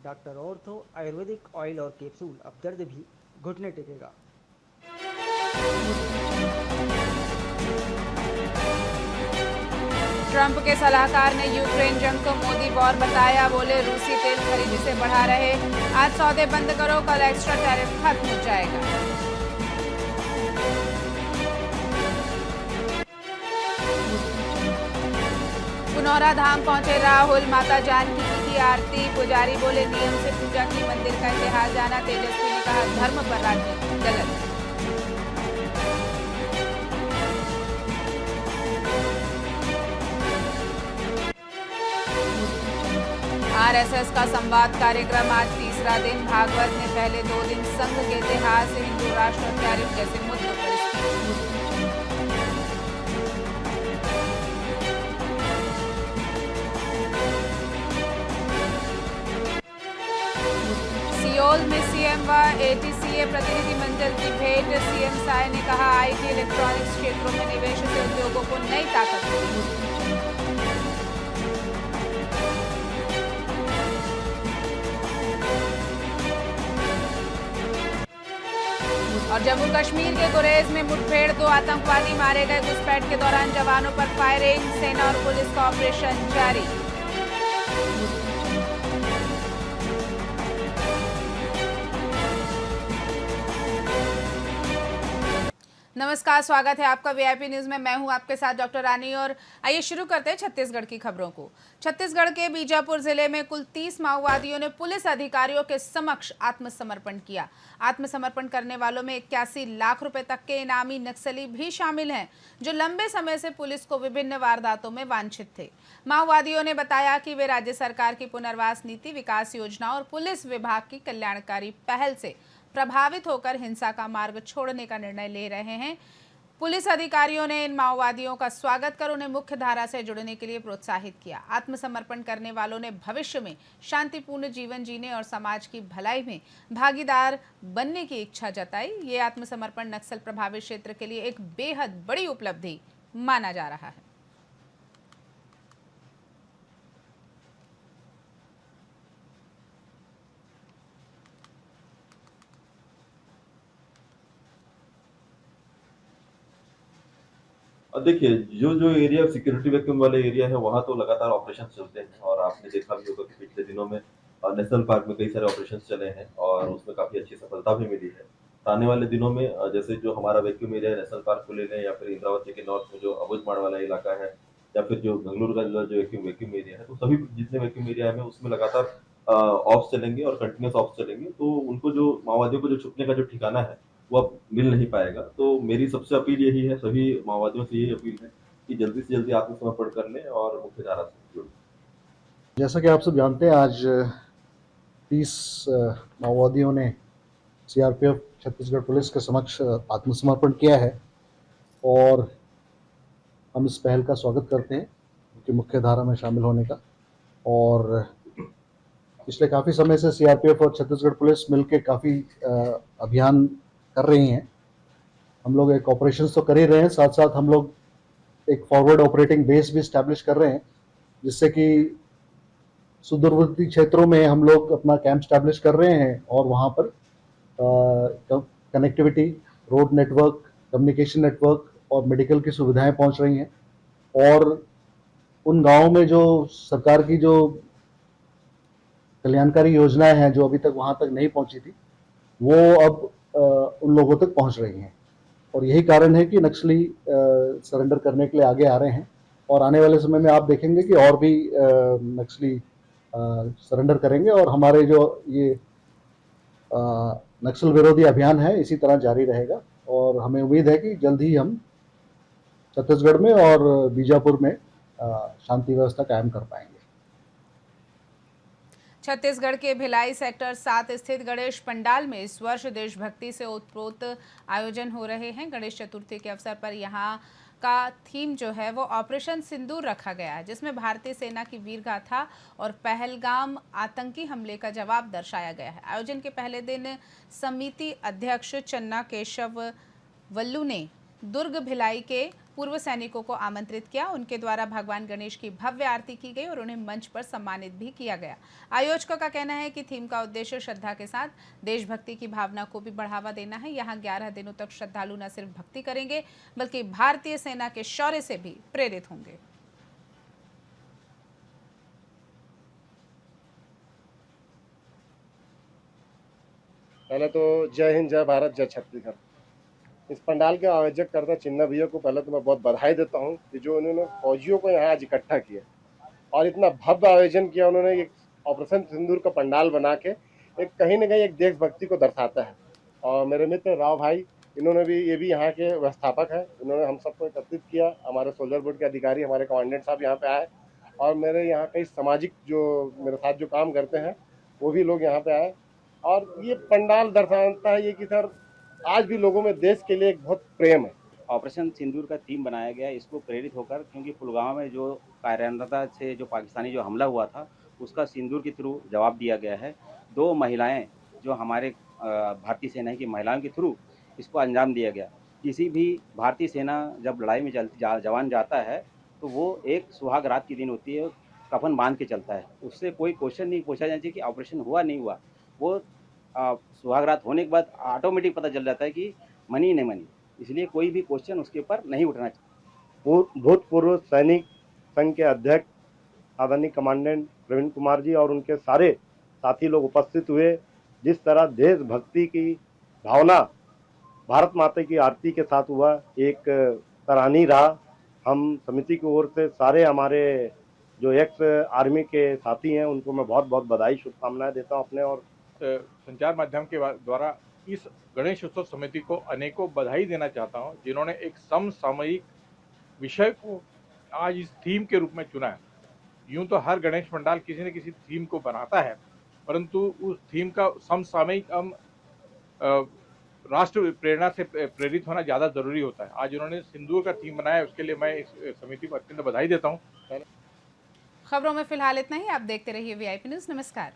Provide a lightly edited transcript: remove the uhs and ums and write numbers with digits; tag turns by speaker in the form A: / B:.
A: Doctor ortho Ayurvedic oil और capsule, अब दर्द भी घुटने टेकेगा।
B: ट्रंप के सलाहकार ने यूक्रेन जंग को मोदी वॉर बताया। बोले रूसी तेल खरीद से बढ़ा रहे, आज सौदे बंद करो, कल एक्स्ट्रा टैरिफ खत्म हो जाएगा। पुनौरा धाम पहुंचे राहुल, माता जानकी की आरती। पुजारी बोले नियम से पूजा की, मंदिर का इतिहास जाना। तेजस्वी ने कहा धर्म पर राजनीति गलत। आरएसएस का संवाद कार्यक्रम आज तीसरा दिन। भागवत ने पहले 2 दिन संघ के इतिहास, हिंदू राष्ट्र और टैरिफ जैसे मुद्दों पर सियोल में सीएम व एटीसीए प्रतिनिधिमंडल की भेंट। सीएम साय ने कहा आईटी इलेक्ट्रॉनिक्स क्षेत्रों में निवेश से उद्योगों को नई ताकत मिलेगी। और जम्मू कश्मीर के गुरेज में मुठभेड़, 2 आतंकवादी मारे गए। घुसपैठ के दौरान जवानों पर फायरिंग, सेना और पुलिस का ऑपरेशन जारी। नमस्कार, स्वागत है आपका वीआईपी न्यूज में। मैं हूं आपके साथ डॉक्टर रानी और आइए शुरू करते हैं छत्तीसगढ़ की खबरों को। छत्तीसगढ़ के बीजापुर जिले में कुल 30 माओवादियों ने पुलिस अधिकारियों के समक्ष आत्मसमर्पण किया। आत्मसमर्पण करने वालों में 81 लाख रुपए तक के इनामी नक्सली भी शामिल हैं, जो लंबे समय से पुलिस को विभिन्न वारदातों में वांछित थे। माओवादियों ने बताया कि वे राज्य सरकार की पुनर्वास नीति, विकास योजना और पुलिस विभाग की कल्याणकारी पहल से प्रभावित होकर हिंसा का मार्ग छोड़ने का निर्णय ले रहे हैं। पुलिस अधिकारियों ने इन माओवादियों का स्वागत कर उन्हें मुख्य धारा से जुड़ने के लिए प्रोत्साहित किया। आत्मसमर्पण करने वालों ने भविष्य में शांतिपूर्ण जीवन जीने और समाज की भलाई में भागीदार बनने की इच्छा जताई। ये आत्मसमर्पण नक्सल प्रभावित क्षेत्र के लिए एक बेहद बड़ी उपलब्धि माना जा रहा है।
C: देखिए, जो जो एरिया सिक्योरिटी वैक्यूम वाले एरिया है, वहाँ तो लगातार ऑपरेशन चलते हैं और आपने देखा भी होगा कि पिछले दिनों में नेशनल पार्क में कई सारे ऑपरेशन चले हैं और उसमें काफ़ी अच्छी सफलता भी मिली है। तो आने वाले दिनों में जैसे जो हमारा वैक्यूम एरिया है, नेशनल पार्क को ले लें या फिर इंद्रावती के नॉर्थ में जो अबुझमाड़ वाला इलाका है या फिर जो बेंगलुरु का जो वैक्यूम एरिया है, तो सभी जितने वैक्यूम एरिया में उसमें लगातार ऑप्स चलेंगे और कंटिन्यूस ऑप्स चलेंगे। तो उनको जो माओवादियों को जो छुपने का जो ठिकाना है, वो अब मिल नहीं पाएगा। तो मेरी सबसे अपील यही है, सभी माओवादियों से यही अपील है कि जल्दी से जल्दी आत्मसमर्पण कर लें और मुख्य धारा से जुड़ें।
D: जैसा कि आप सब जानते हैं, आज 30 माओवादियों ने सीआरपीएफ छत्तीसगढ़ पुलिस के समक्ष आत्मसमर्पण किया है और हम इस पहल का स्वागत करते हैं उनकी मुख्य धारा में शामिल होने का। और पिछले काफ़ी समय से सीआरपीएफ और छत्तीसगढ़ पुलिस मिलकर काफ़ी अभियान कर रही हैं। हम लोग एक ऑपरेशन तो कर ही रहे हैं, साथ साथ हम लोग एक फॉरवर्ड ऑपरेटिंग बेस भी इस्टेब्लिश कर रहे हैं, जिससे कि सुदूरवर्ती क्षेत्रों में हम लोग अपना कैंप स्टैब्लिश कर रहे हैं और वहाँ पर connectivity, road network, communication network और मेडिकल की सुविधाएं पहुँच रही हैं। और उन गांवों में जो सरकार की जो कल्याणकारी योजनाएं हैं जो अभी तक वहाँ तक नहीं पहुँची थी, वो अब उन लोगों तक पहुँच रही हैं। और यही कारण है कि नक्सली सरेंडर करने के लिए आगे आ रहे हैं और आने वाले समय में आप देखेंगे कि और भी नक्सली सरेंडर करेंगे और हमारे जो ये नक्सल विरोधी अभियान है इसी तरह जारी रहेगा। और हमें उम्मीद है कि जल्द ही हम छत्तीसगढ़ में और बीजापुर में शांति व्यवस्था कायम कर पाएंगे।
B: छत्तीसगढ़ के भिलाई सेक्टर 7 स्थित गणेश पंडाल में इस वर्ष देशभक्ति से ओतप्रोत आयोजन हो रहे हैं। गणेश चतुर्थी के अवसर पर यहाँ का थीम जो है वो ऑपरेशन सिंदूर रखा गया है, जिसमें भारतीय सेना की वीर गाथा और पहलगाम आतंकी हमले का जवाब दर्शाया गया है। आयोजन के पहले दिन समिति अध्यक्ष चन्ना केशव वल्लू ने दुर्ग भिलाई के पूर्व सैनिकों को आमंत्रित किया। उनके द्वारा भगवान गणेश की भव्य आरती की गई और उन्हें मंच पर सम्मानित भी किया गया। आयोजकों का कहना है कि थीम का उद्देश्य श्रद्धा के साथ देशभक्ति की भावना को भी बढ़ावा देना है। यहाँ 11 दिनों तक श्रद्धालु न सिर्फ भक्ति करेंगे बल्कि भारतीय सेना के शौर्य से भी प्रेरित होंगे।
E: पहले तो जय हिंद, जय भारत, जय छत्तीसगढ़। इस पंडाल के आयोजक करता चिन्ना भैया को पहले तो मैं बहुत बधाई देता हूँ कि जो उन्होंने फौजियों को यहाँ आज इकट्ठा किया और इतना भव्य आयोजन किया। उन्होंने एक ऑपरेशन सिंदूर का पंडाल बना के एक कहीं न कहीं एक देशभक्ति को दर्शाता है। और मेरे मित्र राव भाई, इन्होंने भी ये भी यहाँ के व्यवस्थापक हैं। इन्होंने हम सबको एकत्रित किया। हमारे सोल्जर बोर्ड के अधिकारी, हमारे कमांडेंट साहब यहाँ पे आए और मेरे यहाँ कई सामाजिक जो मेरे साथ जो काम करते हैं वो भी लोग यहाँ पे आए। और ये पंडाल दर्शाता है ये कि सर आज भी लोगों में देश के लिए एक बहुत प्रेम है।
F: ऑपरेशन सिंदूर का थीम बनाया गया इसको प्रेरित होकर, क्योंकि पुलवामा में जो कायरता से जो पाकिस्तानी जो हमला हुआ था उसका सिंदूर के थ्रू जवाब दिया गया है। 2 महिलाएं जो हमारे भारतीय सेना की महिलाओं के थ्रू इसको अंजाम दिया गया। किसी भी भारतीय सेना जब लड़ाई में जवान जाता है तो वो एक सुहाग रात की दिन होती है, कफन बांध के चलता है। उससे कोई क्वेश्चन नहीं पूछा जाना चाहिए कि ऑपरेशन हुआ नहीं हुआ। वो सुहाग रात होने के बाद ऑटोमेटिक पता चल जाता है कि मनी नहीं मनी, इसलिए कोई भी क्वेश्चन उसके ऊपर नहीं उठना चाहिए।
E: भूतपूर्व सैनिक संघ के अध्यक्ष आदरणीय कमांडेंट प्रवीण कुमार जी और उनके सारे साथी लोग उपस्थित हुए। जिस तरह देशभक्ति की भावना भारत माता की आरती के साथ हुआ, एक सराहनीय रहा। हम समिति की ओर से सारे हमारे जो एक्स आर्मी के साथी हैं उनको मैं बहुत बहुत बधाई, शुभकामनाएं देता हूं अपने और
G: संचार माध्यम के द्वारा इस गणेश उत्सव समिति को अनेकों बधाई देना चाहता हूं, जिन्होंने एक समसामयिक विषय को आज इस थीम के रूप में चुना है। यूं तो हर गणेश पंडाल किसी न किसी थीम को बनाता है, परंतु उस थीम का समसामयिक राष्ट्र प्रेरणा से प्रेरित होना ज़्यादा जरूरी होता है। आज उन्होंने सिंदूर का थीम बनाया, उसके लिए मैं इस समिति को अत्यंत बधाई देता हूँ।
B: खबरों में फिलहाल इतना ही। आप देखते रहिए VIP न्यूज़। नमस्कार।